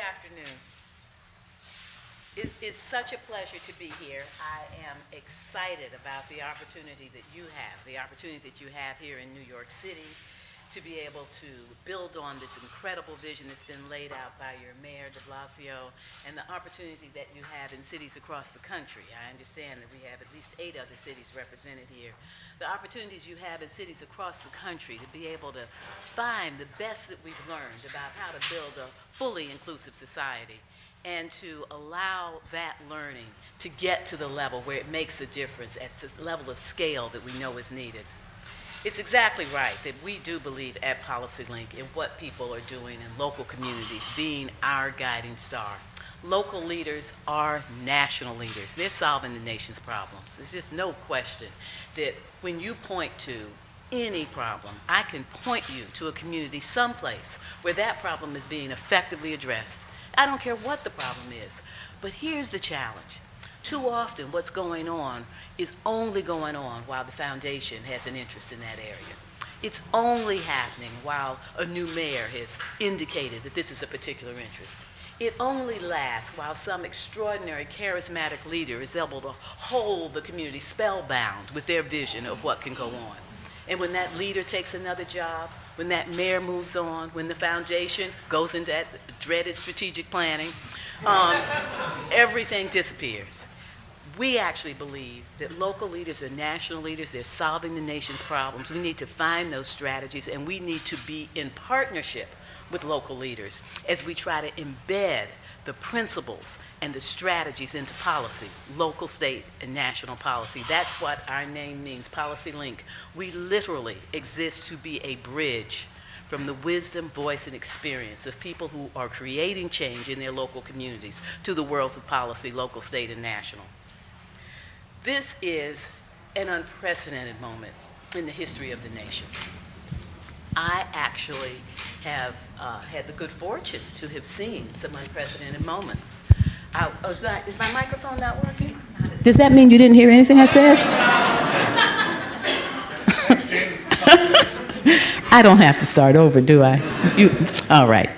afternoon. It's such a pleasure to be here. I am excited about the opportunity that you have here in New York City to be able to build on this incredible vision that's been laid out by your Mayor de Blasio and the opportunity that you have in cities across the country. I understand that we have at least 8 other cities represented here. The opportunities you have in cities across the country to be able to find the best that we've learned about how to build a fully inclusive society, and to allow that learning to get to the level where it makes a difference at the level of scale that we know is needed. It's exactly right that we do believe at PolicyLink in what people are doing in local communities being our guiding star. Local leaders are national leaders. They're solving the nation's problems. There's just no question that when you point to any problem, I can point you to a community someplace where that problem is being effectively addressed. I don't care what the problem is. But here's the challenge. Too often what's going on is only going on while the foundation has an interest in that area. It's only happening while a new mayor has indicated that this is a particular interest. It only lasts while some extraordinary charismatic leader is able to hold the community spellbound with their vision of what can go on. And when that leader takes another job, when that mayor moves on, when the foundation goes into that dreaded strategic planning, everything disappears. We actually believe that local leaders are national leaders. They're solving the nation's problems. We need to find those strategies, and we need to be in partnership with local leaders as we try to embed the principles and the strategies into policy, local, state, and national policy. That's what our name means, PolicyLink. We literally exist to be a bridge from the wisdom, voice, and experience of people who are creating change in their local communities to the worlds of policy, local, state, and national. This is an unprecedented moment in the history of the nation. I actually have had the good fortune to have seen some unprecedented moments. Is my microphone not working? Does that mean you didn't hear anything I said? I don't have to start over, do I? All right.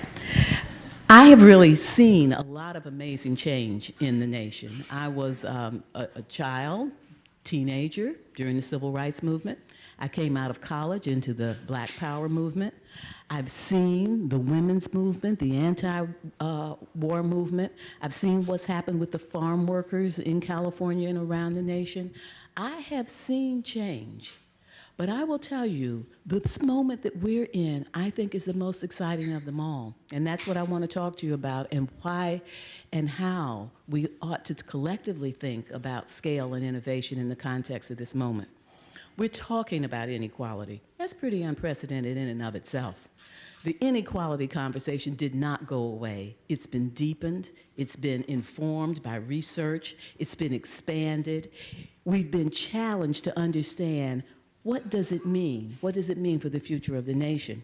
I have really seen a lot of amazing change in the nation. I was a child, teenager during the Civil Rights Movement. I came out of college into the Black Power movement. I've seen the women's movement, the anti-war movement. I've seen what's happened with the farm workers in California and around the nation. I have seen change. But I will tell you, this moment that we're in, I think is the most exciting of them all. And that's what I want to talk to you about, and why and how we ought to collectively think about scale and innovation in the context of this moment. We're talking about inequality. That's pretty unprecedented in and of itself. The inequality conversation did not go away. It's been deepened. It's been informed by research. It's been expanded. We've been challenged to understand, what does it mean? What does it mean for the future of the nation?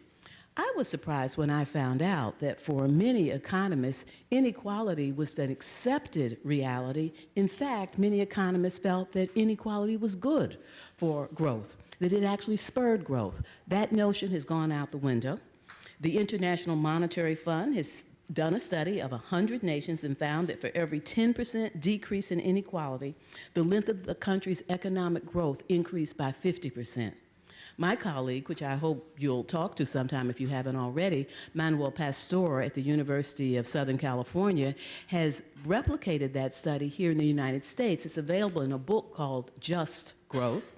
I was surprised when I found out that for many economists, inequality was an accepted reality. In fact, many economists felt that inequality was good for growth, that it actually spurred growth. That notion has gone out the window. The International Monetary Fund has done a study of 100 nations and found that for every 10% decrease in inequality, the length of the country's economic growth increased by 50%. My colleague, which I hope you'll talk to sometime if you haven't already, Manuel Pastor at the University of Southern California, has replicated that study here in the United States. It's available in a book called Just Growth.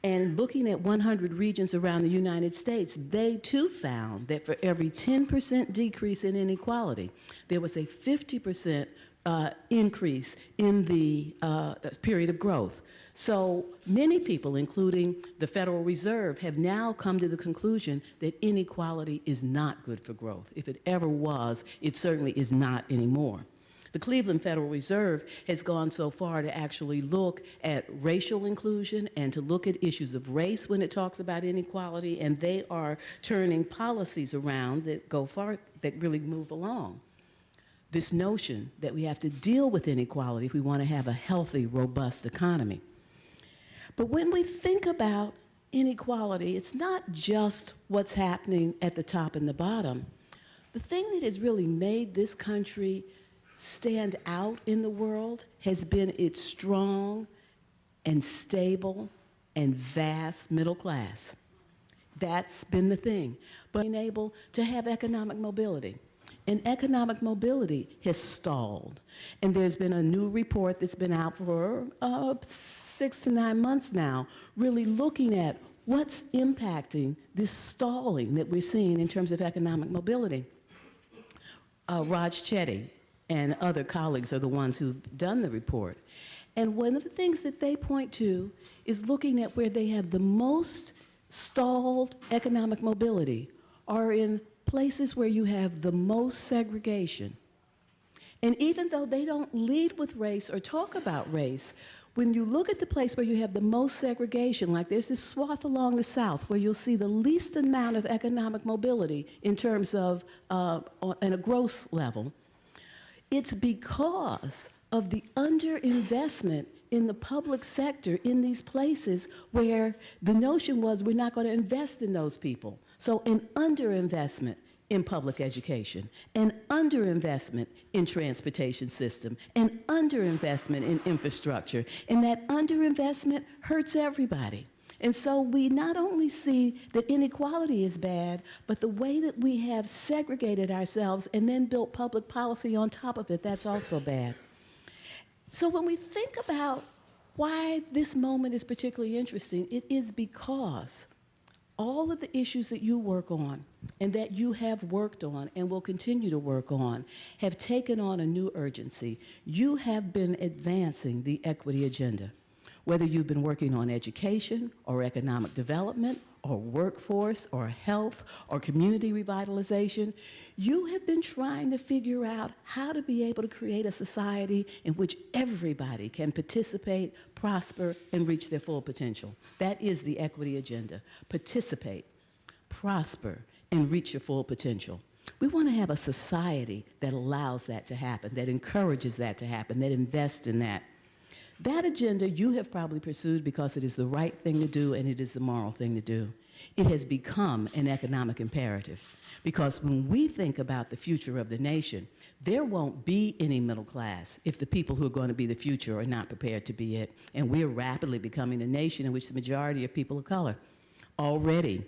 And looking at 100 regions around the United States, they too found that for every 10% decrease in inequality, there was a 50% increase in the period of growth. So many people, including the Federal Reserve, have now come to the conclusion that inequality is not good for growth. If it ever was, it certainly is not anymore. The Cleveland Federal Reserve has gone so far to actually look at racial inclusion and to look at issues of race when it talks about inequality, and they are turning policies around that go far, that really move along this notion that we have to deal with inequality if we want to have a healthy, robust economy. But when we think about inequality, it's not just what's happening at the top and the bottom. The thing that has really made this country stand out in the world has been its strong and stable and vast middle class. That's been the thing. But being able to have economic mobility. And economic mobility has stalled. And there's been a new report that's been out for 6 to 9 months now, really looking at what's impacting this stalling that we're seeing in terms of economic mobility. Raj Chetty and other colleagues are the ones who've done the report. And one of the things that they point to is looking at where they have the most stalled economic mobility are in places where you have the most segregation. And even though they don't lead with race or talk about race, when you look at the place where you have the most segregation, like there's this swath along the South where you'll see the least amount of economic mobility in terms of, on a gross level, it's because of the underinvestment in the public sector in these places where the notion was we're not going to invest in those people. So an underinvestment in public education, an underinvestment in transportation system, an underinvestment in infrastructure. And that underinvestment hurts everybody. And so we not only see that inequality is bad, but the way that we have segregated ourselves and then built public policy on top of it, that's also bad. So when we think about why this moment is particularly interesting, it is because all of the issues that you work on and that you have worked on and will continue to work on have taken on a new urgency. You have been advancing the equity agenda. Whether you've been working on education or economic development or workforce or health or community revitalization, you have been trying to figure out how to be able to create a society in which everybody can participate, prosper, and reach their full potential. That is the equity agenda. Participate, prosper, and reach your full potential. We want to have a society that allows that to happen, that encourages that to happen, that invests in that. That agenda you have probably pursued because it is the right thing to do and it is the moral thing to do. It has become an economic imperative because when we think about the future of the nation, there won't be any middle class if the people who are going to be the future are not prepared to be it. And we're rapidly becoming a nation in which the majority are people of color. Already,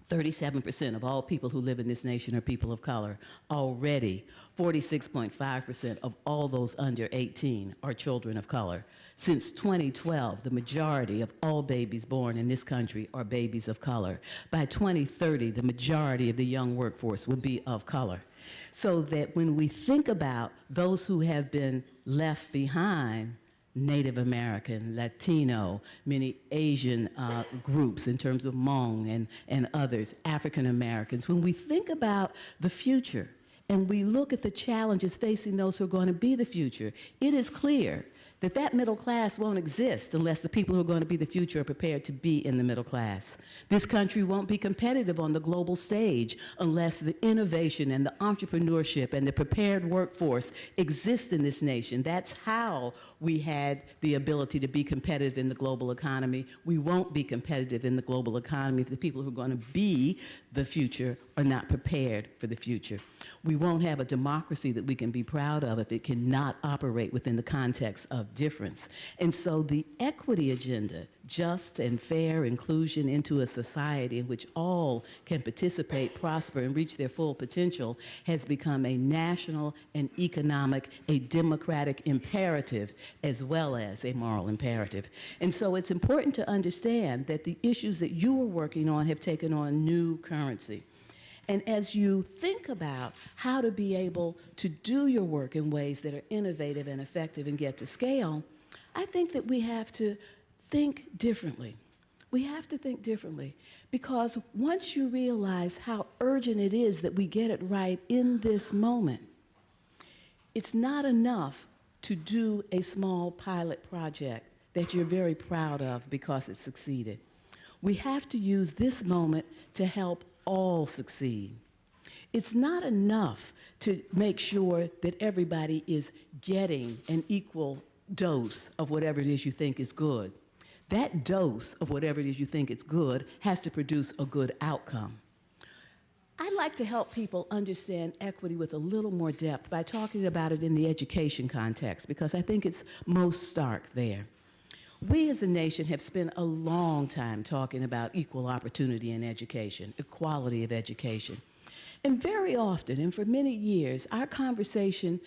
37% of all people who live in this nation are people of color. Already, 46.5% of all those under 18 are children of color. Since 2012, the majority of all babies born in this country are babies of color. By 2030, the majority of the young workforce will be of color. So that when we think about those who have been left behind, Native American, Latino, many Asian groups in terms of Hmong and others, African Americans. When we think about the future and we look at the challenges facing those who are going to be the future, it is clear that that middle class won't exist unless the people who are going to be the future are prepared to be in the middle class. This country won't be competitive on the global stage unless the innovation and the entrepreneurship and the prepared workforce exist in this nation. That's how we had the ability to be competitive in the global economy. We won't be competitive in the global economy if the people who are going to be the future are not prepared for the future. We won't have a democracy that we can be proud of if it cannot operate within the context of difference. And so the equity agenda, just and fair inclusion into a society in which all can participate, prosper, and reach their full potential, has become a national and economic, a democratic imperative as well as a moral imperative. And so it's important to understand that the issues that you are working on have taken on new currency. And as you think about how to be able to do your work in ways that are innovative and effective and get to scale, I think that we have to think differently. We have to think differently because once you realize how urgent it is that we get it right in this moment, it's not enough to do a small pilot project that you're very proud of because it succeeded. We have to use this moment to help all succeed. It's not enough to make sure that everybody is getting an equal dose of whatever it is you think is good. That dose of whatever it is you think is good has to produce a good outcome. I I like to help people understand equity with a little more depth by talking about it in the education context, because I think it's most stark there. We as a nation have spent a long time talking about equal opportunity in education, equality of education. And very often, and for many years, our conversation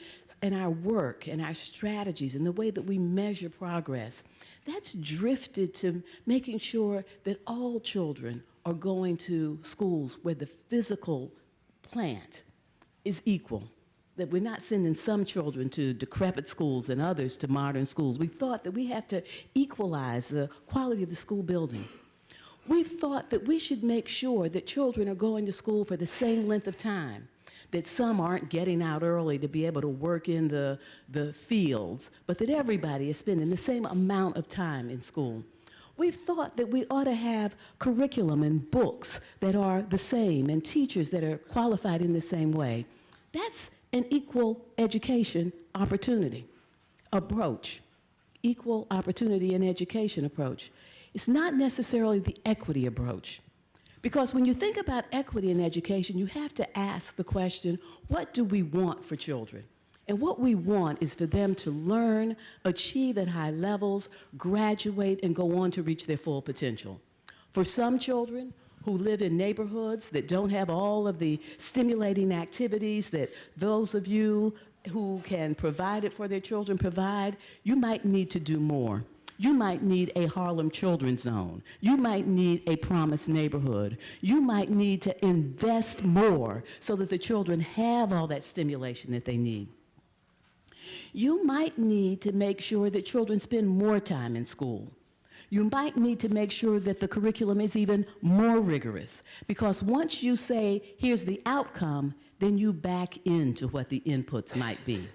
and our work and our strategies and the way that we measure progress, that's drifted to making sure that all children are going to schools where the physical plant is equal, that we're not sending some children to decrepit schools and others to modern schools. We thought that we have to equalize the quality of the school building. We thought that we should make sure that children are going to school for the same length of time, that some aren't getting out early to be able to work in the fields, but that everybody is spending the same amount of time in school. We thought that we ought to have curriculum and books that are the same and teachers that are qualified in the same way. That's an equal education opportunity approach, equal opportunity in education approach. It's not necessarily the equity approach. Because when you think about equity in education, you have to ask the question, what do we want for children? And what we want is for them to learn, achieve at high levels, graduate, and go on to reach their full potential. For some children who live in neighborhoods that don't have all of the stimulating activities that those of you who can provide it for their children provide, you might need to do more. You might need a Harlem Children's Zone. You might need a Promised Neighborhood. You might need to invest more so that the children have all that stimulation that they need. You might need to make sure that children spend more time in school. You might need to make sure that the curriculum is even more rigorous, because once you say, here's the outcome, then you back into what the inputs might be.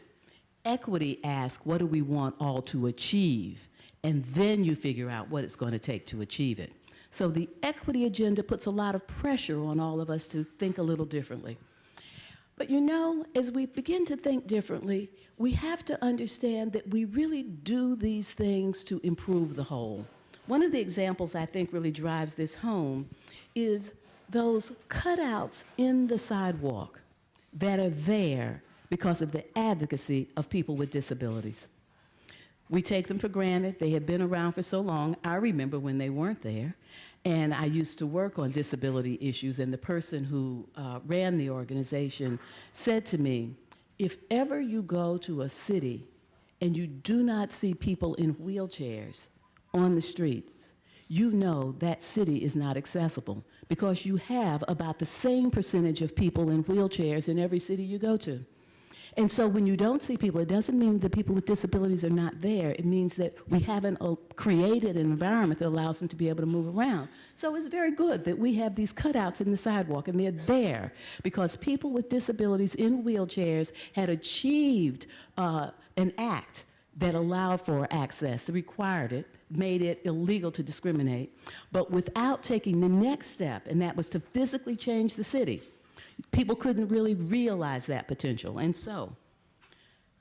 Equity asks, what do we want all to achieve? And then you figure out what it's going to take to achieve it. So the equity agenda puts a lot of pressure on all of us to think a little differently. But you know, as we begin to think differently, we have to understand that we really do these things to improve the whole. One of the examples I think really drives this home is those cutouts in the sidewalk that are there because of the advocacy of people with disabilities. We take them for granted. They have been around for so long. I remember when they weren't there. And I used to work on disability issues, and the person who ran the organization said to me, if ever you go to a city and you do not see people in wheelchairs on the streets, you know that city is not accessible, because you have about the same percentage of people in wheelchairs in every city you go to. And so when you don't see people, it doesn't mean that people with disabilities are not there. It means that we haven't created an environment that allows them to be able to move around. So it's very good that we have these cutouts in the sidewalk, and they're there because people with disabilities in wheelchairs had achieved an act that allowed for access, that required it, made it illegal to discriminate, but without taking the next step, and that was to physically change the city. People couldn't really realize that potential. And so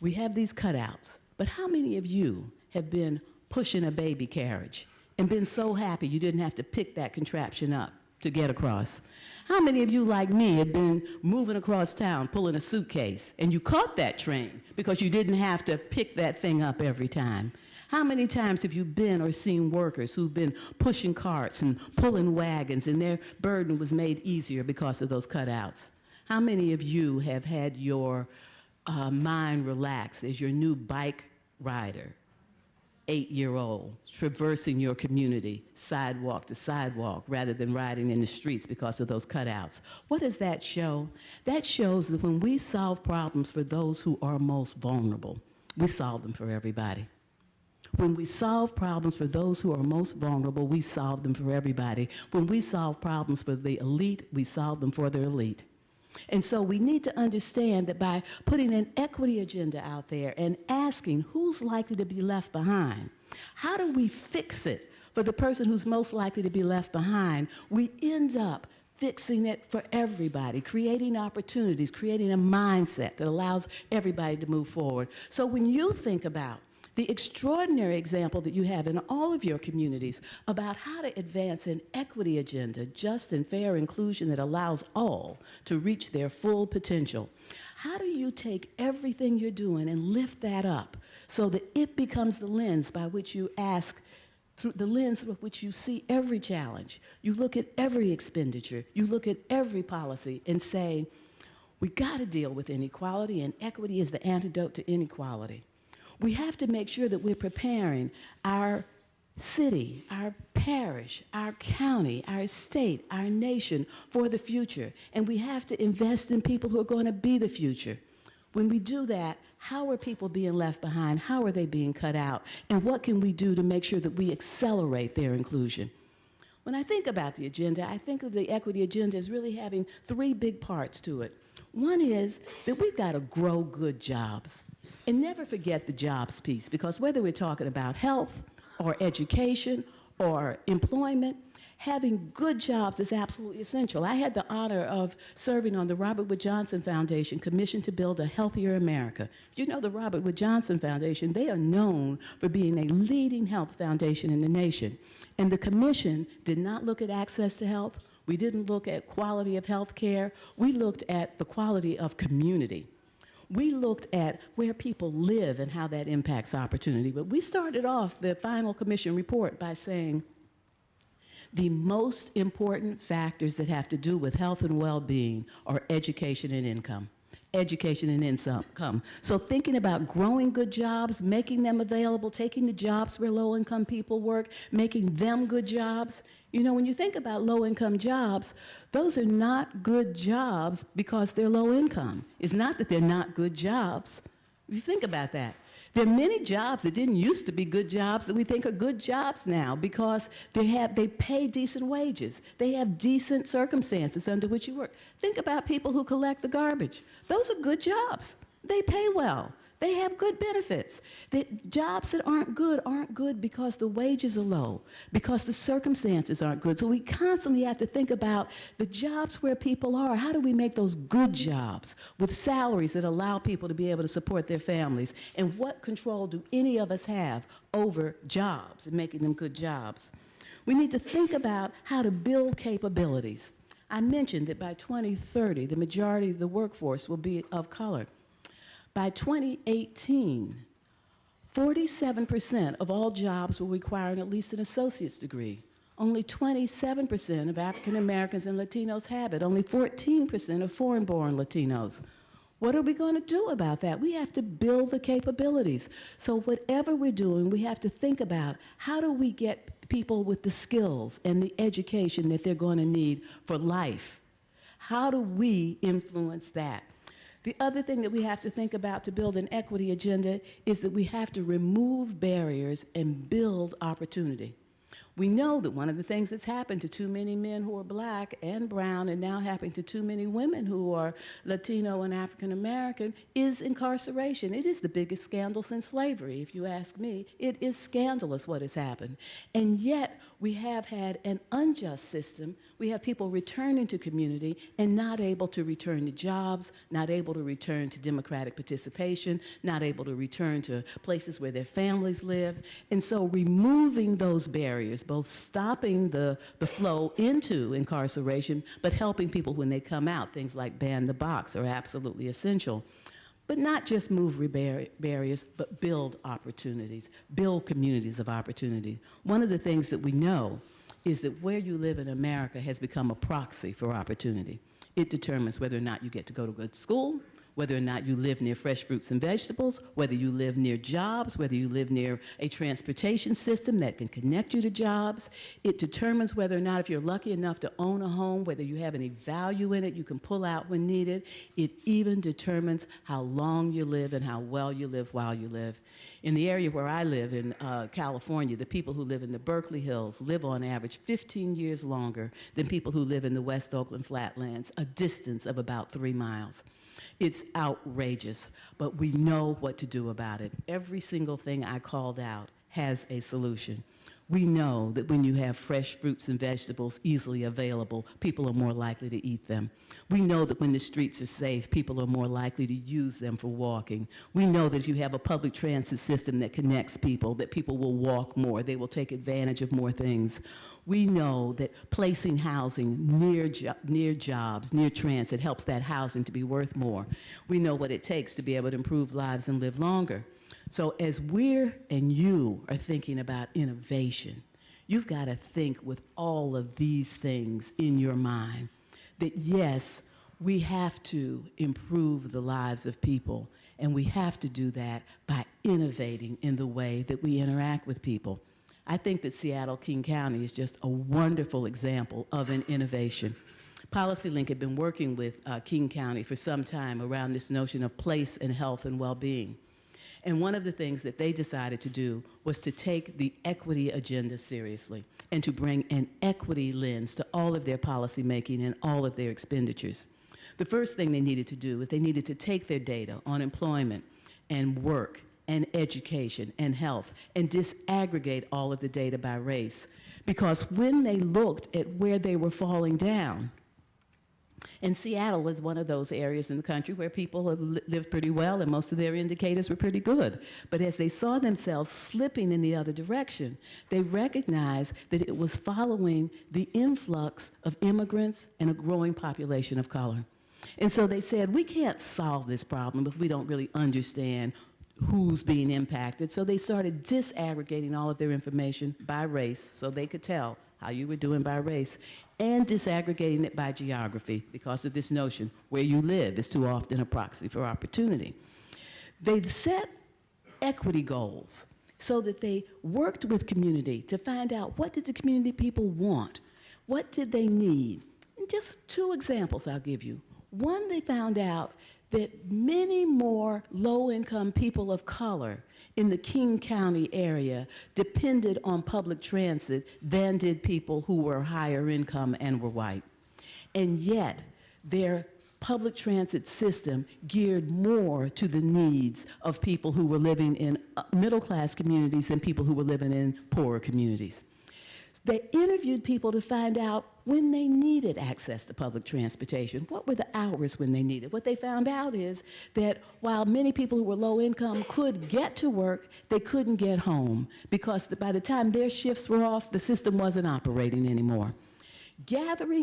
we have these cutouts. But how many of you have been pushing a baby carriage and been so happy you didn't have to pick that contraption up to get across? How many of you, like me, have been moving across town pulling a suitcase and you caught that train because you didn't have to pick that thing up every time? How many times have you been or seen workers who've been pushing carts and pulling wagons and their burden was made easier because of those cutouts? How many of you have had your mind relaxed as your new bike rider, 8-year-old, traversing your community, sidewalk to sidewalk, rather than riding in the streets because of those cutouts? What does that show? That shows that when we solve problems for those who are most vulnerable, we solve them for everybody. When we solve problems for those who are most vulnerable, we solve them for everybody. When we solve problems for the elite, we solve them for the elite. And so we need to understand that by putting an equity agenda out there and asking who's likely to be left behind, how do we fix it for the person who's most likely to be left behind, we end up fixing it for everybody, creating opportunities, creating a mindset that allows everybody to move forward. So when you think about The extraordinary example that you have in all of your communities about how to advance an equity agenda, just and fair inclusion that allows all to reach their full potential. How do you take everything you're doing and lift that up so that it becomes the lens by which you ask, through the lens with which you see every challenge? You look at every expenditure, you look at every policy and say, we got to deal with inequality, and equity is the antidote to inequality. We have to make sure that we're preparing our city, our parish, our county, our state, our nation for the future. And we have to invest in people who are going to be the future. When we do that, how are people being left behind? How are they being cut out? And what can we do to make sure that we accelerate their inclusion? When I think about the agenda, I think of the equity agenda as really having three big parts to it. One is that we've got to grow good jobs. And never forget the jobs piece, because whether we're talking about health or education or employment, having good jobs is absolutely essential. I had the honor of serving on the Robert Wood Johnson Foundation, commissioned to build a healthier America. You know, the Robert Wood Johnson Foundation, they are known for being a leading health foundation in the nation. And the commission did not look at access to health. We didn't look at quality of health care. We looked at the quality of community. We looked at where people live and how that impacts opportunity. But we started off the final commission report by saying the most important factors that have to do with health and well-being are education and income. Education and income. So thinking about growing good jobs, making them available, taking the jobs where low-income people work, making them good jobs. You know, when you think about low-income jobs, those are not good jobs because they're low income. It's not that they're not good jobs. You think about that. There are many jobs that didn't used to be good jobs that we think are good jobs now because they pay decent wages. They have decent circumstances under which you work. Think about people who collect the garbage. Those are good jobs. They pay well. They have good benefits. The jobs that aren't good because the wages are low, because the circumstances aren't good. So we constantly have to think about the jobs where people are. How do we make those good jobs with salaries that allow people to be able to support their families? And what control do any of us have over jobs and making them good jobs? We need to think about how to build capabilities. I mentioned that by 2030, the majority of the workforce will be of color. By 2018, 47% of all jobs will require at least an associate's degree. Only 27% of African Americans and Latinos have it. Only 14% of foreign-born Latinos. What are we going to do about that? We have to build the capabilities. So whatever we're doing, we have to think about how do we get people with the skills and the education that they're going to need for life? How do we influence that? The other thing that we have to think about to build an equity agenda is that we have to remove barriers and build opportunity. We know that one of the things that's happened to too many men who are black and brown and now happening to too many women who are Latino and African American is incarceration. It is the biggest scandal since slavery, if you ask me. It is scandalous what has happened. And yet we have had an unjust system. We have people returning to community and not able to return to jobs, not able to return to democratic participation, not able to return to places where their families live. And so removing those barriers, both stopping the flow into incarceration, but helping people when they come out. Things like ban the box are absolutely essential. But not just move barriers, but build opportunities, build communities of opportunity. One of the things that we know is that where you live in America has become a proxy for opportunity. It determines whether or not you get to go to good school, whether or not you live near fresh fruits and vegetables, whether you live near jobs, whether you live near a transportation system that can connect you to jobs. It determines whether or not, if you're lucky enough to own a home, whether you have any value in it you can pull out when needed. It even determines how long you live and how well you live while you live. In the area where I live in California, the people who live in the Berkeley Hills live on average 15 years longer than people who live in the West Oakland Flatlands, a distance of about 3 miles. It's outrageous, but we know what to do about it. Every single thing I called out has a solution. We know that when you have fresh fruits and vegetables easily available, people are more likely to eat them. We know that when the streets are safe, people are more likely to use them for walking. We know that if you have a public transit system that connects people, that people will walk more. They will take advantage of more things. We know that placing housing near jobs, near transit, helps that housing to be worth more. We know what it takes to be able to improve lives and live longer. So as we're and you are thinking about innovation, you've got to think with all of these things in your mind that yes, we have to improve the lives of people, and we have to do that by innovating in the way that we interact with people. I think that Seattle-King County is just a wonderful example of an innovation. PolicyLink had been working with King County for some time around this notion of place and health and well-being. And one of the things that they decided to do was to take the equity agenda seriously and to bring an equity lens to all of their policy making and all of their expenditures. The first thing they needed to do is they needed to take their data on employment and work and education and health and disaggregate all of the data by race. Because when they looked at where they were falling down, and Seattle was one of those areas in the country where people have lived pretty well and most of their indicators were pretty good. But as they saw themselves slipping in the other direction, they recognized that it was following the influx of immigrants and a growing population of color. And so they said, we can't solve this problem if we don't really understand who's being impacted. So they started disaggregating all of their information by race so they could tell how you were doing by race, and disaggregating it by geography because of this notion where you live is too often a proxy for opportunity. They set equity goals so that they worked with community to find out what did the community people want, what did they need. And just two examples I'll give you. One, they found out that many more low-income people of color in the King County area depended on public transit than did people who were higher income and were white. And yet, their public transit system geared more to the needs of people who were living in middle-class communities than people who were living in poorer communities. They interviewed people to find out when they needed access to public transportation. What were the hours when they needed? What they found out is that while many people who were low income could get to work, they couldn't get home because by the time their shifts were off, the system wasn't operating anymore.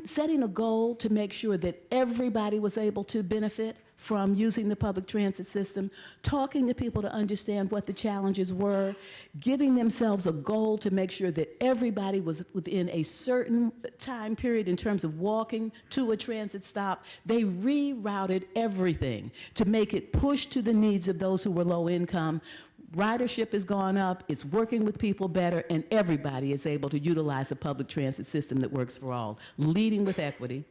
Setting a goal to make sure that everybody was able to benefit from using the public transit system, talking to people to understand what the challenges were, giving themselves a goal to make sure that everybody was within a certain time period in terms of walking to a transit stop. They rerouted everything to make it push to the needs of those who were low income. Ridership has gone up, it's working with people better, and everybody is able to utilize a public transit system that works for all. Leading with equity,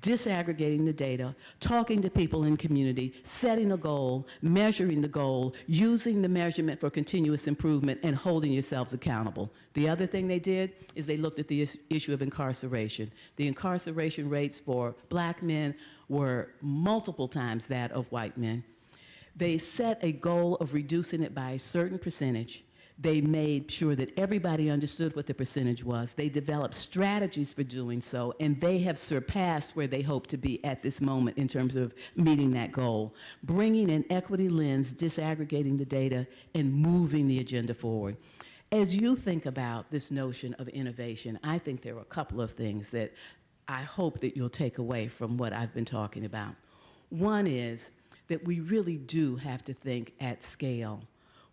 disaggregating the data, talking to people in community, setting a goal, measuring the goal, using the measurement for continuous improvement, and holding yourselves accountable. The other thing they did is they looked at the issue of incarceration. The incarceration rates for black men were multiple times that of white men. They set a goal of reducing it by a certain percentage. They made sure that everybody understood what the percentage was. They developed strategies for doing so, and they have surpassed where they hope to be at this moment in terms of meeting that goal. Bringing an equity lens, disaggregating the data, and moving the agenda forward. As you think about this notion of innovation, I think there are a couple of things that I hope that you'll take away from what I've been talking about. One is that we really do have to think at scale,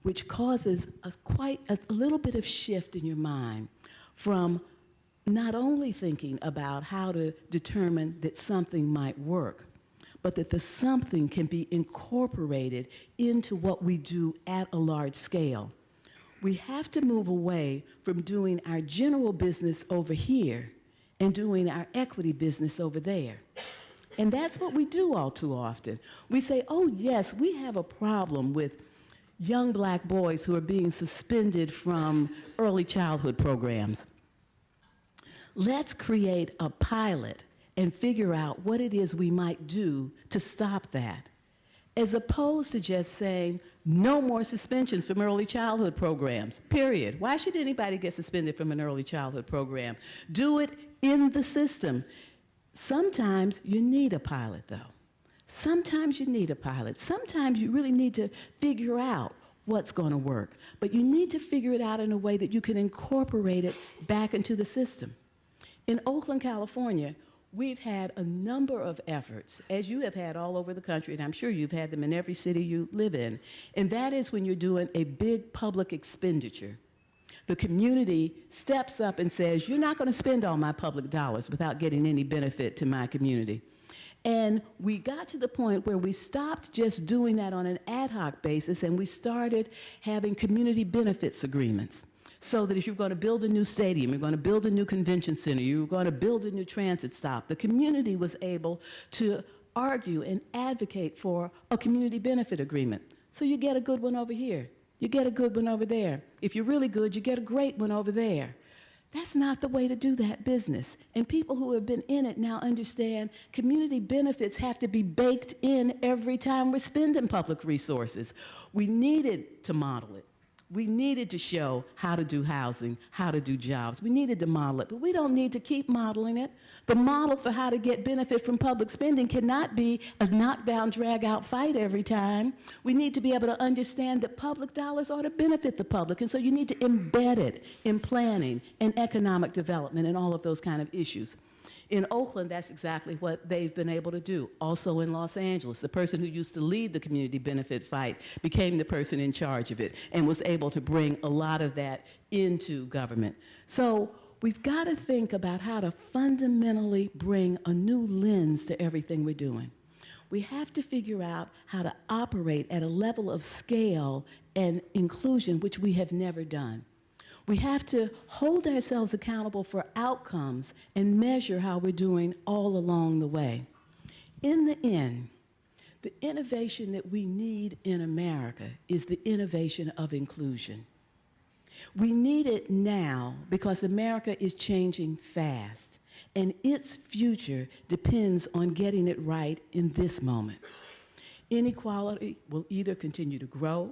which causes quite a little bit of shift in your mind from not only thinking about how to determine that something might work, but that the something can be incorporated into what we do at a large scale. We have to move away from doing our general business over here and doing our equity business over there. And that's what we do all too often. We say, oh yes, we have a problem with young black boys who are being suspended from early childhood programs. Let's create a pilot and figure out what it is we might do to stop that. as opposed to just saying no more suspensions from early childhood programs, period. Why should anybody get suspended from an early childhood program? Do it in the system. Sometimes you need a pilot, though. Sometimes you need a pilot. Sometimes you really need to figure out what's going to work. But you need to figure it out in a way that you can incorporate it back into the system. In Oakland, California, we've had a number of efforts, as you have had all over the country, and I'm sure you've had them in every city you live in, and that is when you're doing a big public expenditure. The community steps up and says, you're not going to spend all my public dollars without getting any benefit to my community. And we got to the point where we stopped just doing that on an ad hoc basis, and we started having community benefits agreements. So that if you're going to build a new stadium, you're going to build a new convention center, you're going to build a new transit stop, the community was able to argue and advocate for a community benefit agreement. So you get a good one over here. You get a good one over there. If you're really good, you get a great one over there. That's not the way to do that business. And people who have been in it now understand community benefits have to be baked in every time we're spending public resources. We needed to model it. We needed to show how to do housing, how to do jobs. We needed to model it, but we don't need to keep modeling it. The model for how to get benefit from public spending cannot be a knockdown, drag-out fight every time. We need to be able to understand that public dollars ought to benefit the public, and so you need to embed it in planning and economic development and all of those kind of issues. In Oakland, that's exactly what they've been able to do. Also in Los Angeles, the person who used to lead the community benefit fight became the person in charge of it and was able to bring a lot of that into government. So we've got to think about how to fundamentally bring a new lens to everything we're doing. We have to figure out how to operate at a level of scale and inclusion which we have never done. We have to hold ourselves accountable for outcomes and measure how we're doing all along the way. In the end, the innovation that we need in America is the innovation of inclusion. We need it now because America is changing fast, and its future depends on getting it right in this moment. Inequality will either continue to grow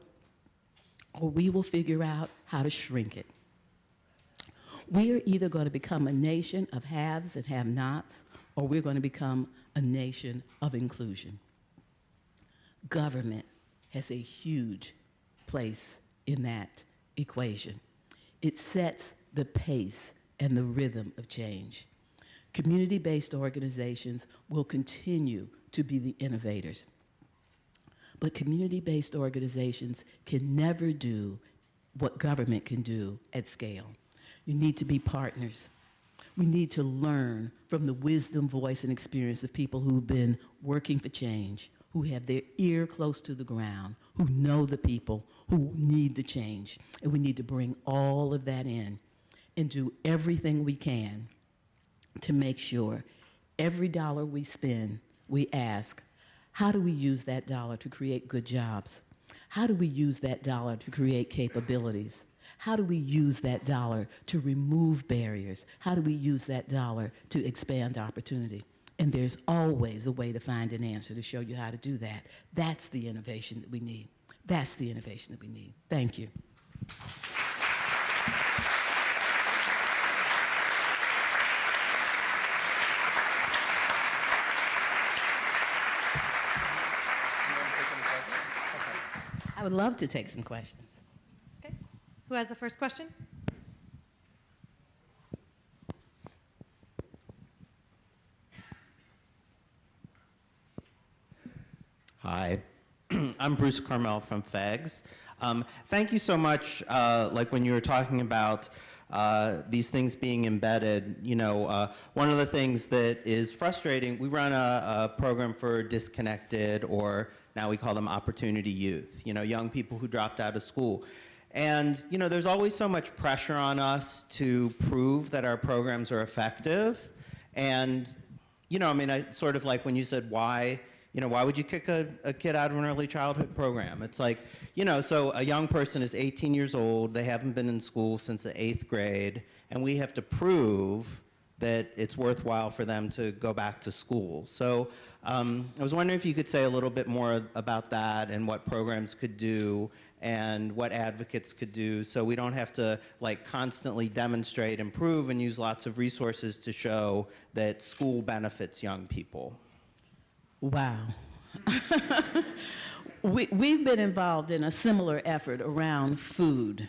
or we will figure out how to shrink it. We are either going to become a nation of haves and have-nots, or we're going to become a nation of inclusion. Government has a huge place in that equation. It sets the pace and the rhythm of change. Community-based organizations will continue to be the innovators. But community-based organizations can never do what government can do at scale. You need to be partners. We need to learn from the wisdom, voice, and experience of people who've been working for change, who have their ear close to the ground, who know the people who need the change. And we need to bring all of that in and do everything we can to make sure every dollar we spend, we ask, how do we use that dollar to create good jobs? How do we use that dollar to create capabilities? How do we use that dollar to remove barriers? How do we use that dollar to expand opportunity? And there's always a way to find an answer to show you how to do that. That's the innovation that we need. That's the innovation that we need. Thank you. I would love to take some questions. Okay. Who has the first question? Hi, I'm Bruce Carmel from FEGS. Thank you so much, like when you were talking about these things being embedded, you know, one of the things that is frustrating, we run a program for disconnected, or now we call them opportunity youth, you know, young people who dropped out of school. And, you know, there's always so much pressure on us to prove that our programs are effective. And, you know, I mean, I sort of like when you said why, you know, why would you kick a kid out of an early childhood program? It's like, you know, so a young person is 18 years old, they haven't been in school since the 8th grade, and we have to prove that it's worthwhile for them to go back to school. So I was wondering if you could say a little bit more about that and what programs could do and what advocates could do, so we don't have to like constantly demonstrate and prove and use lots of resources to show that school benefits young people. Wow. We've been involved in a similar effort around food.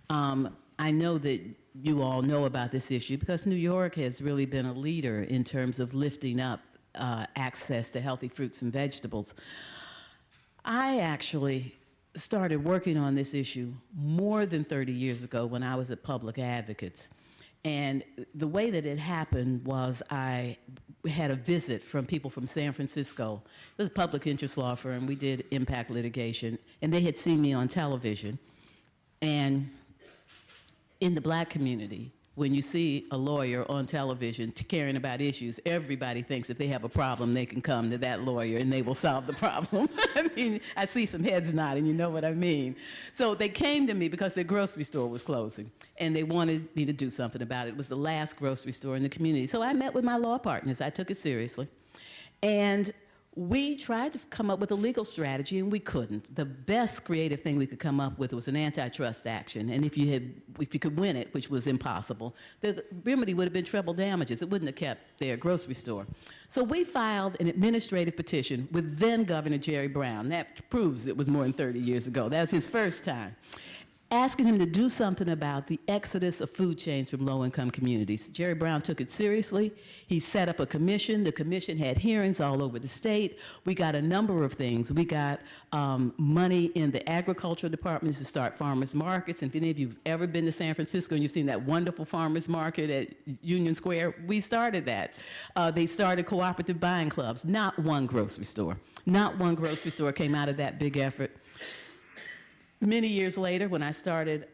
I know that you all know about this issue because New York has really been a leader in terms of lifting up access to healthy fruits and vegetables. I actually started working on this issue more than 30 years ago when I was at Public Advocates. And the way that it happened was I had a visit from people from San Francisco. It was a public interest law firm. We did impact litigation, and they had seen me on television. And in the black community, when you see a lawyer on television caring about issues, everybody thinks if they have a problem, they can come to that lawyer and they will solve the problem. I mean, I see some heads nodding, you know what I mean. So they came to me because their grocery store was closing, and they wanted me to do something about it. It was the last grocery store in the community. So I met with my law partners. I took it seriously. And we tried to come up with a legal strategy, and we couldn't. The best creative thing we could come up with was an antitrust action. And if you could win it, which was impossible, the remedy would have been treble damages. It wouldn't have kept their grocery store. So we filed an administrative petition with then Governor Jerry Brown. That proves it was more than 30 years ago. That was his first time, asking him to do something about the exodus of food chains from low-income communities. Jerry Brown took it seriously. He set up a commission. The commission had hearings all over the state. We got a number of things. We got money in the agricultural departments to start farmers markets. And if any of you have ever been to San Francisco and you've seen that wonderful farmers market at Union Square, we started that. They started cooperative buying clubs. Not one grocery store. Not one grocery store came out of that big effort. Many years later, when I started,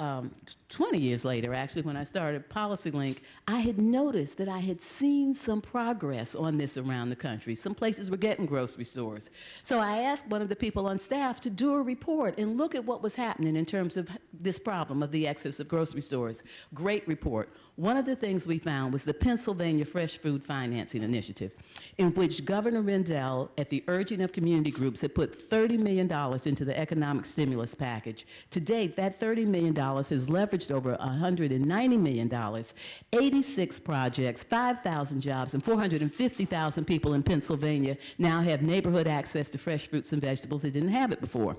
20 years later, actually, when I started PolicyLink, I had noticed that I had seen some progress on this around the country. Some places were getting grocery stores. So I asked one of the people on staff to do a report and look at what was happening in terms of this problem of the excess of grocery stores. Great report. One of the things we found was the Pennsylvania Fresh Food Financing Initiative, in which Governor Rendell, at the urging of community groups, had put $30 million into the economic stimulus package. To date, that $30 million has leveraged over $190 million, 86 projects, 5,000 jobs, and 450,000 people in Pennsylvania now have neighborhood access to fresh fruits and vegetables. They didn't have it before.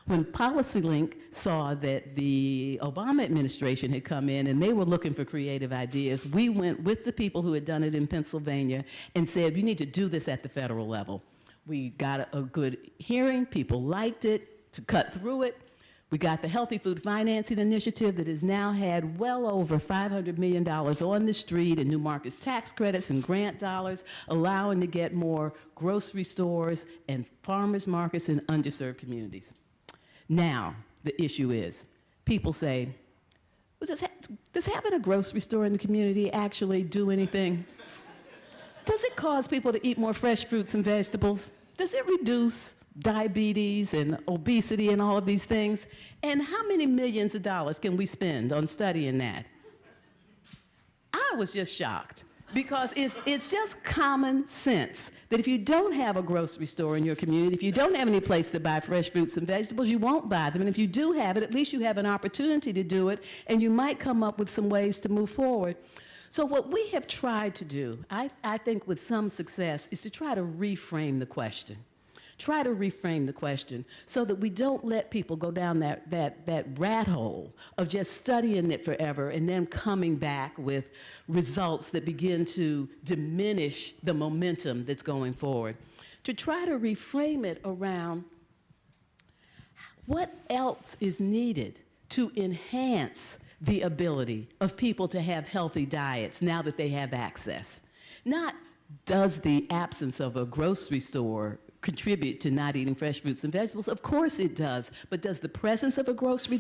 When PolicyLink saw that the Obama administration had come in and they were looking for creative ideas, we went with the people who had done it in Pennsylvania and said, you need to do this at the federal level. We got a good hearing. People liked it. To cut through it, we got the Healthy Food Financing Initiative that has now had well over $500 million on the street in new markets tax credits and grant dollars, allowing to get more grocery stores and farmers markets in underserved communities. Now, the issue is, people say, well, does having a grocery store in the community actually do anything? Does it cause people to eat more fresh fruits and vegetables? Does it reduce diabetes and obesity and all of these things? And how many millions of dollars can we spend on studying that? I was just shocked, because it's just common sense that if you don't have a grocery store in your community, if you don't have any place to buy fresh fruits and vegetables, you won't buy them. And if you do have it, at least you have an opportunity to do it, and you might come up with some ways to move forward. So what we have tried to do, I think with some success, is to try to reframe the question. Try to reframe the question so that we don't let people go down that rat hole of just studying it forever and then coming back with results that begin to diminish the momentum that's going forward. To try to reframe it around what else is needed to enhance the ability of people to have healthy diets now that they have access. Not does the absence of a grocery store contribute to not eating fresh fruits and vegetables? Of course it does. But does the presence of a grocery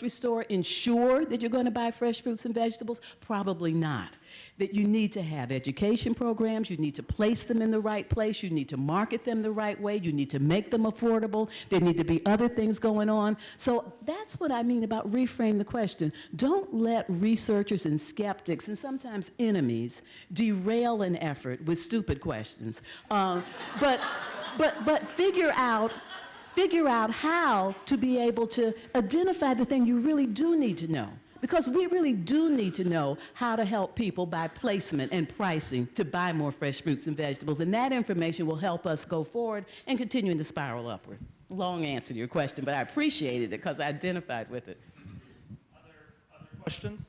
store ensure that you're going to buy fresh fruits and vegetables? Probably not. that you need to have education programs, you need to place them in the right place, you need to market them the right way, you need to make them affordable, there need to be other things going on. So that's what I mean about reframe the question. Don't let researchers and skeptics and sometimes enemies derail an effort with stupid questions. But figure out how to be able to identify the thing you really do need to know. Because we really do need to know how to help people by placement and pricing to buy more fresh fruits and vegetables. And that information will help us go forward and continue to spiral upward. Long answer to your question, but I appreciated it because I identified with it. Other questions?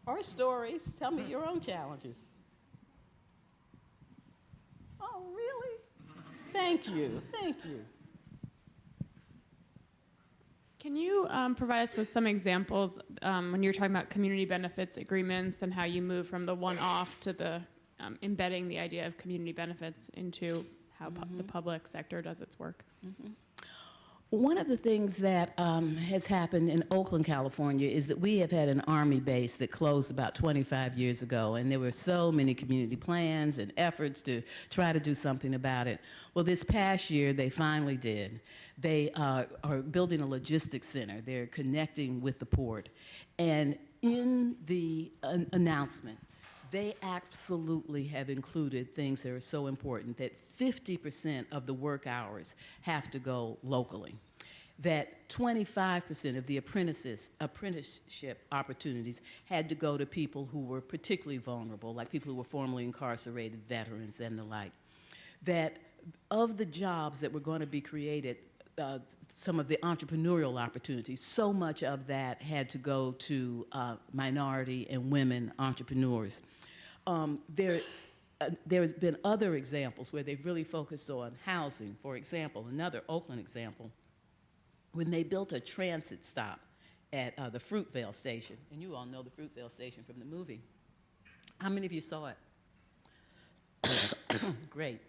Or stories. Tell me your own challenges. Oh, really? Thank you. Thank you. Can you provide us with some examples when you're talking about community benefits agreements and how you move from the one-off to the embedding the idea of community benefits into how the public sector does its work? One of the things that has happened in Oakland, California, is that we have had an Army base that closed about 25 years ago, and there were so many community plans and efforts to try to do something about it. Well, this past year, they finally did. They are building a logistics center. They're connecting with the port. And in the announcement, they absolutely have included things that are so important, that 50% of the work hours have to go locally, that 25% of the apprenticeship opportunities had to go to people who were particularly vulnerable, like people who were formerly incarcerated, veterans, and the like, that of the jobs that were going to be created, some of the entrepreneurial opportunities, so much of that had to go to minority and women entrepreneurs. There's been other examples where they've really focused on housing. For example, another Oakland example, when they built a transit stop at the Fruitvale station, and you all know the Fruitvale station from the movie. How many of you saw it? Great.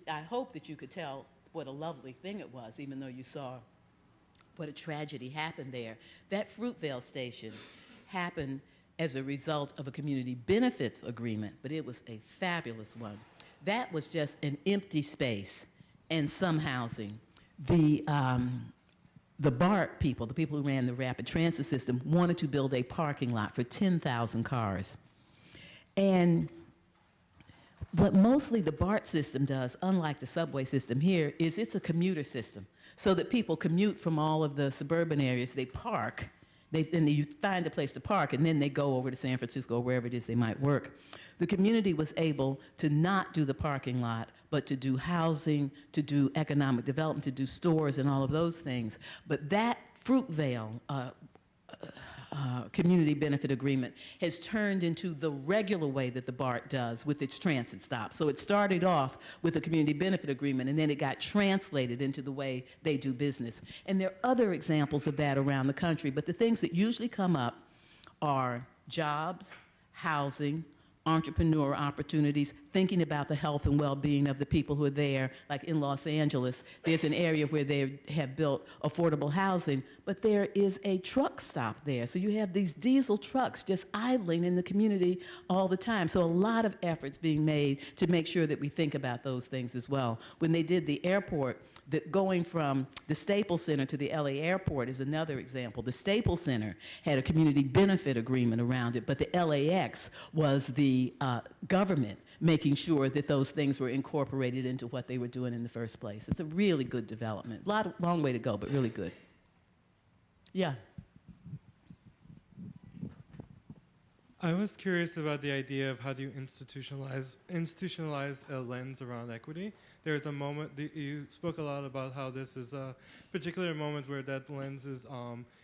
I hope that you could tell what a lovely thing it was, even though you saw what a tragedy happened there. That Fruitvale station happened as a result of a community benefits agreement, but it was a fabulous one. That was just an empty space and some housing. The BART people, the people who ran the rapid transit system, wanted to build a parking lot for 10,000 cars. And what mostly the BART system does, unlike the subway system here, is it's a commuter system. So that people commute from all of the suburban areas, they park, then you find a place to park, and then they go over to San Francisco or wherever it is they might work. The community was able to not do the parking lot, but to do housing, to do economic development, to do stores and all of those things. But that Fruitvale community benefit agreement has turned into the regular way that the BART does with its transit stop. So it started off with a community benefit agreement, and then it got translated into the way they do business. And there are other examples of that around the country, but the things that usually come up are jobs, housing, entrepreneur opportunities, thinking about the health and well-being of the people who are there. Like in Los Angeles, there's an area where they have built affordable housing, but there is a truck stop there. So you have these diesel trucks just idling in the community all the time. So a lot of efforts being made to make sure that we think about those things as well. When they did the airport, going from the Staples Center to the LA airport is another example. The Staples Center had a community benefit agreement around it, but the LAX was the government making sure that those things were incorporated into what they were doing in the first place. It's a really good development. Long way to go, but really good. Yeah. I was curious about the idea of how do you institutionalize a lens around equity. There's a moment, you spoke a lot about how this is a particular moment where that lens is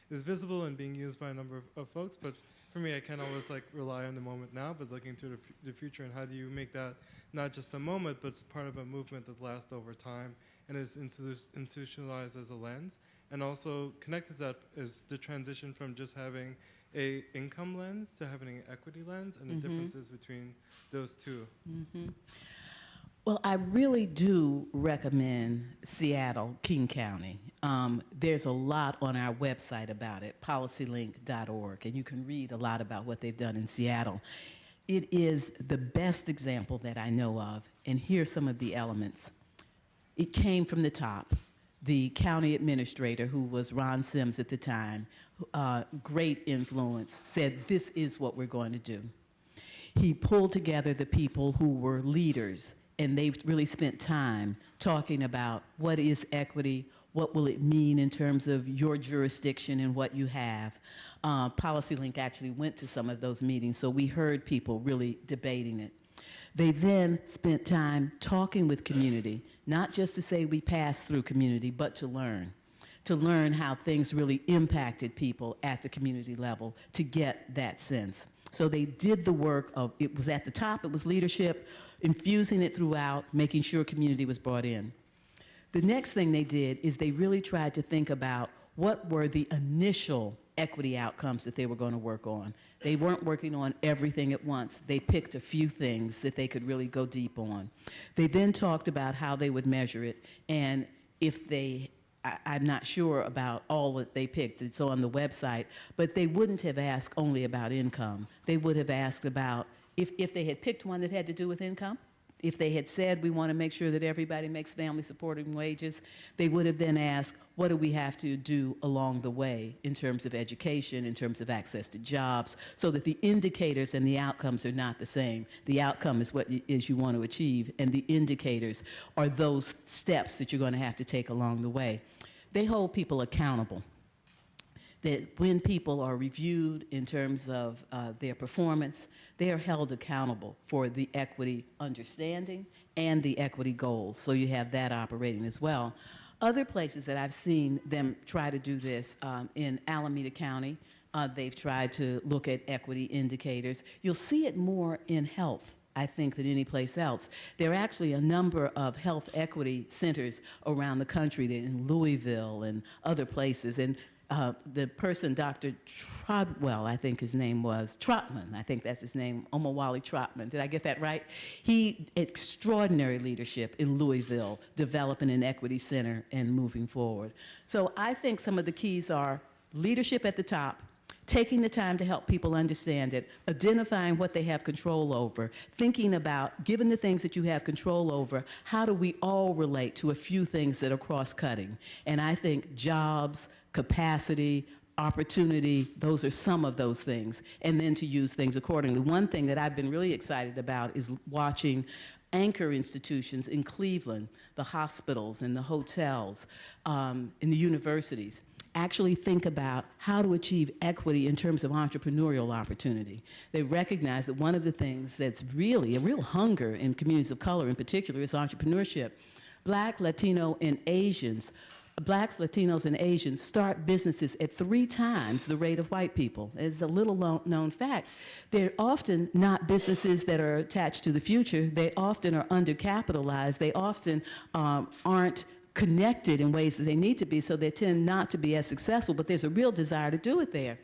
visible and being used by a number of folks, but for me, I can't always rely on the moment now, but looking to the future, and how do you make that not just a moment, but part of a movement that lasts over time and is institutionalized as a lens, and also connected to that is the transition from just having a income lens to having an equity lens, and the differences between those two. Well, I really do recommend Seattle, King County. There's a lot on our website about it, PolicyLink.org, and you can read a lot about what they've done in Seattle. It is the best example that I know of, and here's some of the elements. It came from the top. The county administrator, who was Ron Sims at the time, great influence, said, this is what we're going to do. He pulled together the people who were leaders, and they've really spent time talking about what is equity, what will it mean in terms of your jurisdiction and what you have. PolicyLink actually went to some of those meetings, so we heard people really debating it. They then spent time talking with community, not just to say we passed through community, but to learn how things really impacted people at the community level to get that sense. So they did the work of, it was at the top, it was leadership, infusing it throughout, making sure community was brought in. The next thing they did is they really tried to think about what were the initial equity outcomes that they were going to work on. They weren't working on everything at once. They picked a few things that they could really go deep on. They then talked about how they would measure it, and if they, I'm not sure about all that they picked. It's on the website, but they wouldn't have asked only about income. They would have asked about, if they had picked one that had to do with income, if they had said we want to make sure that everybody makes family supporting wages, they would have then asked, what do we have to do along the way in terms of education, in terms of access to jobs, so that the indicators and the outcomes are not the same. The outcome is what is you want to achieve, and the indicators are those steps that you're going to have to take along the way. They hold people accountable. That when people are reviewed in terms of their performance, they are held accountable for the equity understanding and the equity goals. So you have that operating as well. Other places that I've seen them try to do this, in Alameda County, they've tried to look at equity indicators. You'll see it more in health, I think, than any place else. There are actually a number of health equity centers around the country, in Louisville and other places. And the person, Dr. Trotwell, I think his name was, Trotman, I think that's his name, Omowale Trotman, did I get that right? He, extraordinary leadership in Louisville, developing an equity center and moving forward. So I think some of the keys are leadership at the top, taking the time to help people understand it, identifying what they have control over, thinking about, given the things that you have control over, how do we all relate to a few things that are cross-cutting? And I think jobs, capacity, opportunity, those are some of those things, and then to use things accordingly. One thing that I've been really excited about is watching anchor institutions in Cleveland, the hospitals and the hotels, and the universities, actually think about how to achieve equity in terms of entrepreneurial opportunity. They recognize that one of the things that's really a real hunger in communities of color in particular is entrepreneurship. Black, Latino, and Asians, Blacks, Latinos, and Asians start businesses at 3 times the rate of white people. It's a little known fact. They're often not businesses that are attached to the future. They often are undercapitalized. They often aren't connected in ways that they need to be, so they tend not to be as successful, but there's a real desire to do it there.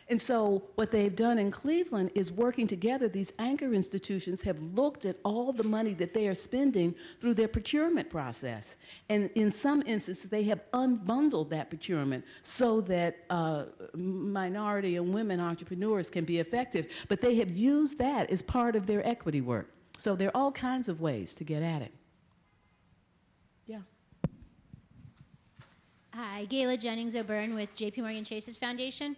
And so what they've done in Cleveland is working together. These anchor institutions have looked at all the money that they are spending through their procurement process. And in some instances, they have unbundled that procurement so that minority and women entrepreneurs can be effective. But they have used that as part of their equity work. So there are all kinds of ways to get at it. Yeah. Hi, Gayla Jennings-O'Byrne with JP Morgan Chase's Foundation.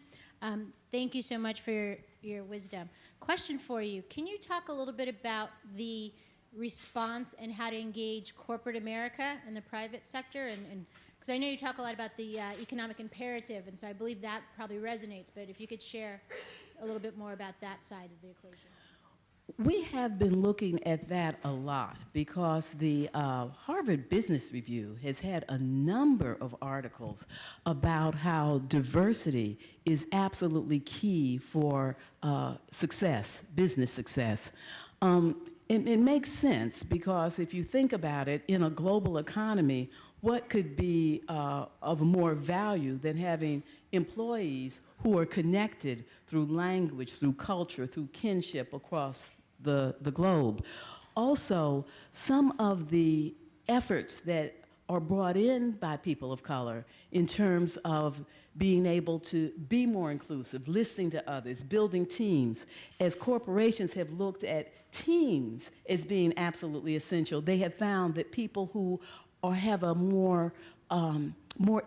Thank you so much for your wisdom. Question for you. Can you talk a little bit about the response and how to engage corporate America and the private sector? And because I know you talk a lot about the economic imperative, and so I believe that probably resonates, but if you could share a little bit more about that side of the equation. We have been looking at that a lot because the Harvard Business Review has had a number of articles about how diversity is absolutely key for success, business success. It makes sense because if you think about it, in a global economy, what could be of more value than having employees who are connected through language, through culture, through kinship across the globe? Also, some of the efforts that are brought in by people of color in terms of being able to be more inclusive, listening to others, building teams. As corporations have looked at teams as being absolutely essential, they have found that people who have a more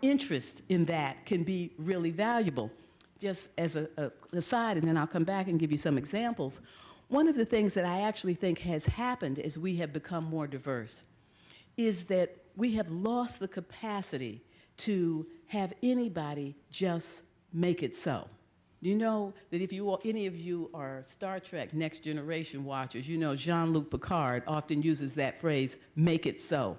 interest in that can be really valuable. Just as a aside, and then I'll come back and give you some examples. One of the things that I actually think has happened as we have become more diverse is that we have lost the capacity to have anybody just make it so. You know that if any of you are Star Trek Next Generation watchers, you know Jean-Luc Picard often uses that phrase, make it so.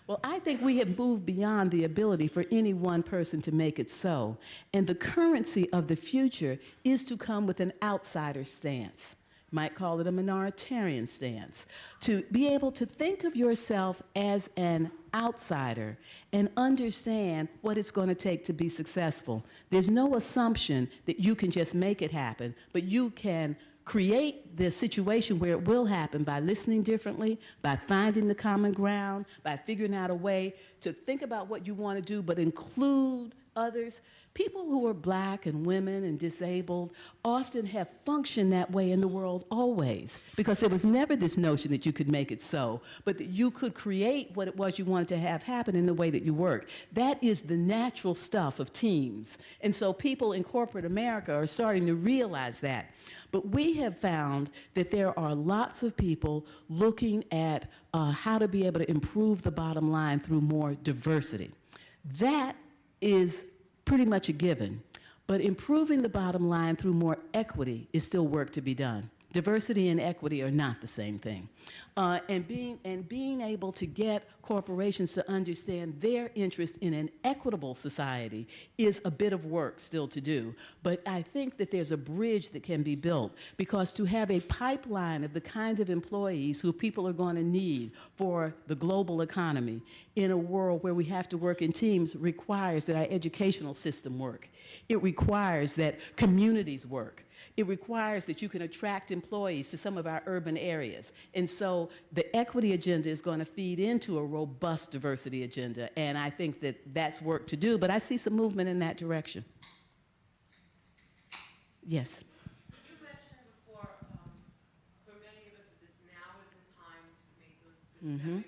Well, I think we have moved beyond the ability for any one person to make it so. And the currency of the future is to come with an outsider stance. Might call it a minoritarian stance. To be able to think of yourself as an outsider and understand what it's going to take to be successful. There's no assumption that you can just make it happen, but you can create the situation where it will happen by listening differently, by finding the common ground, by figuring out a way to think about what you want to do, but include others. People who are black and women and disabled often have functioned that way in the world always, because there was never this notion that you could make it so, but that you could create what it was you wanted to have happen in the way that you work. That is the natural stuff of teams. And so people in corporate America are starting to realize that. But we have found that there are lots of people looking at how to be able to improve the bottom line through more diversity. That is pretty much a given. But improving the bottom line through more equity is still work to be done. Diversity and equity are not the same thing. And being able to get corporations to understand their interest in an equitable society is a bit of work still to do. But I think that there's a bridge that can be built, because to have a pipeline of the kind of employees who people are going to need for the global economy in a world where we have to work in teams requires that our educational system work. It requires that communities work. It requires that you can attract employees to some of our urban areas. And so the equity agenda is going to feed into a robust diversity agenda. And I think that that's work to do, but I see some movement in that direction. Yes. You mentioned before, for many of us, that now is the time to make those systemic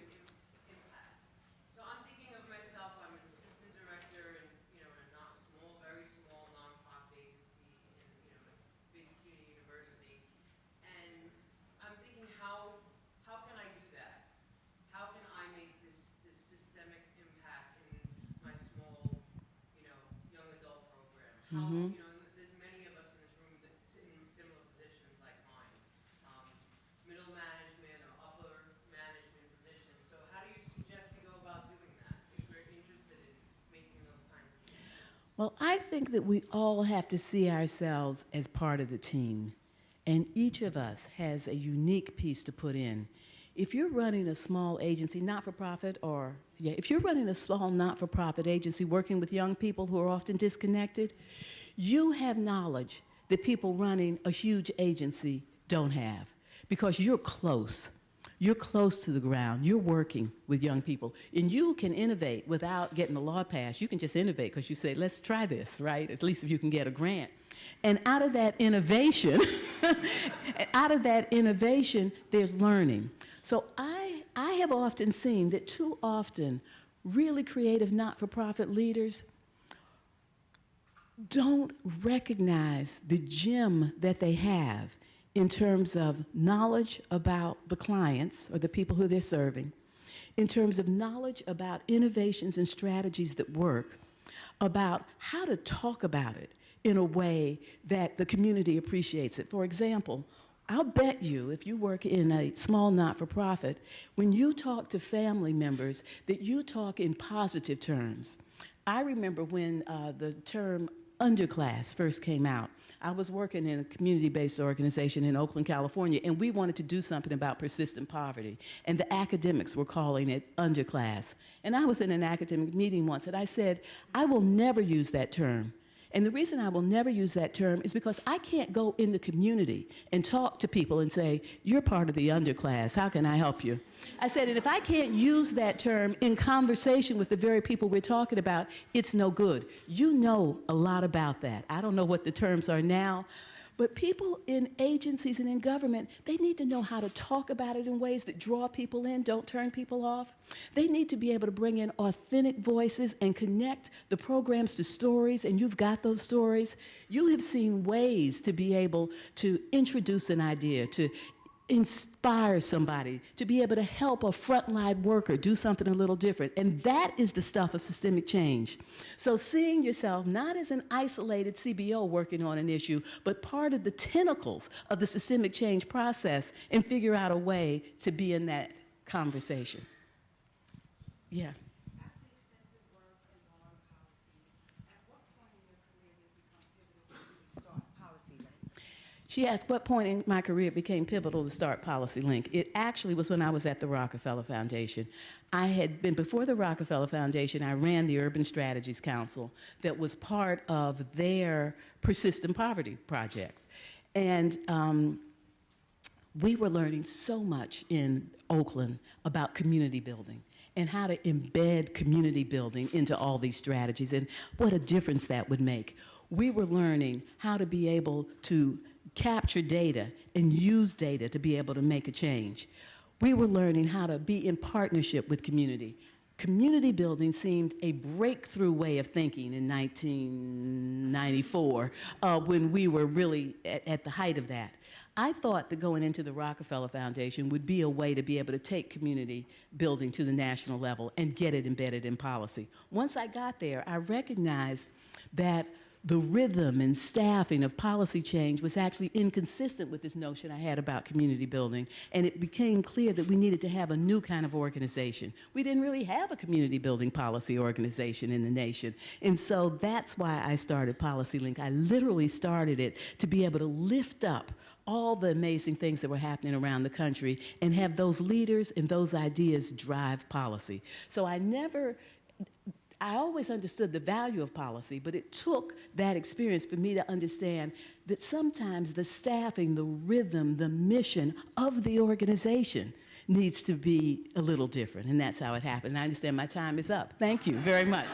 impact. So I'm thinking of myself, I'm an assistant director in, in a very small nonprofit agency in, a big community university. And I'm thinking, how can I do that? How can I make this systemic impact in my small, young adult program? How, there's many of us in this room that sit in similar positions like mine, middle management or upper management positions. So how do you suggest we go about doing that if we're interested in making those kinds of changes? Well, I think that we all have to see ourselves as part of the team, and each of us has a unique piece to put in. If you're running a small agency, not-for-profit, if you're running a small not-for-profit agency working with young people who are often disconnected, you have knowledge that people running a huge agency don't have, because you're close. You're close to the ground. You're working with young people. And you can innovate without getting the law passed. You can just innovate because you say, let's try this, right? At least if you can get a grant. And out of that innovation, there's learning. So I have often seen that too often really creative not-for-profit leaders don't recognize the gem that they have in terms of knowledge about the clients or the people who they're serving, in terms of knowledge about innovations and strategies that work, about how to talk about it in a way that the community appreciates it. For example, I'll bet you, if you work in a small not-for-profit, when you talk to family members, that you talk in positive terms. I remember when the term underclass first came out. I was working in a community-based organization in Oakland, California, and we wanted to do something about persistent poverty. And the academics were calling it underclass. And I was in an academic meeting once, and I said, I will never use that term. And the reason I will never use that term is because I can't go in the community and talk to people and say, you're part of the underclass, how can I help you? I said, and if I can't use that term in conversation with the very people we're talking about, it's no good. You know a lot about that. I don't know what the terms are now, but people in agencies and in government, they need to know how to talk about it in ways that draw people in, don't turn people off. They need to be able to bring in authentic voices and connect the programs to stories, and you've got those stories. You have seen ways to be able to introduce an idea, to inspire somebody, to be able to help a frontline worker do something a little different. And that is the stuff of systemic change. So seeing yourself not as an isolated CBO working on an issue, but part of the tentacles of the systemic change process, and figure out a way to be in that conversation. Yeah. After extensive work in law and policy, at what point in your career did it become pivotal for you to start PolicyLink? She asked what point in my career it became pivotal to start PolicyLink. It actually was when I was at the Rockefeller Foundation. I had been, before the Rockefeller Foundation, I ran the Urban Strategies Council that was part of their persistent poverty projects. And we were learning so much in Oakland about community building and how to embed community building into all these strategies and what a difference that would make. We were learning how to be able to capture data and use data to be able to make a change. We were learning how to be in partnership with community. Community building seemed a breakthrough way of thinking in 1994 when we were really at the height of that. I thought that going into the Rockefeller Foundation would be a way to be able to take community building to the national level and get it embedded in policy. Once I got there, I recognized that the rhythm and staffing of policy change was actually inconsistent with this notion I had about community building, and it became clear that we needed to have a new kind of organization. We didn't really have a community building policy organization in the nation, and so that's why I started PolicyLink. I literally started it to be able to lift up all the amazing things that were happening around the country and have those leaders and those ideas drive policy. So I always understood the value of policy, but it took that experience for me to understand that sometimes the staffing, the rhythm, the mission of the organization needs to be a little different, and that's how it happened. And I understand my time is up. Thank you very much.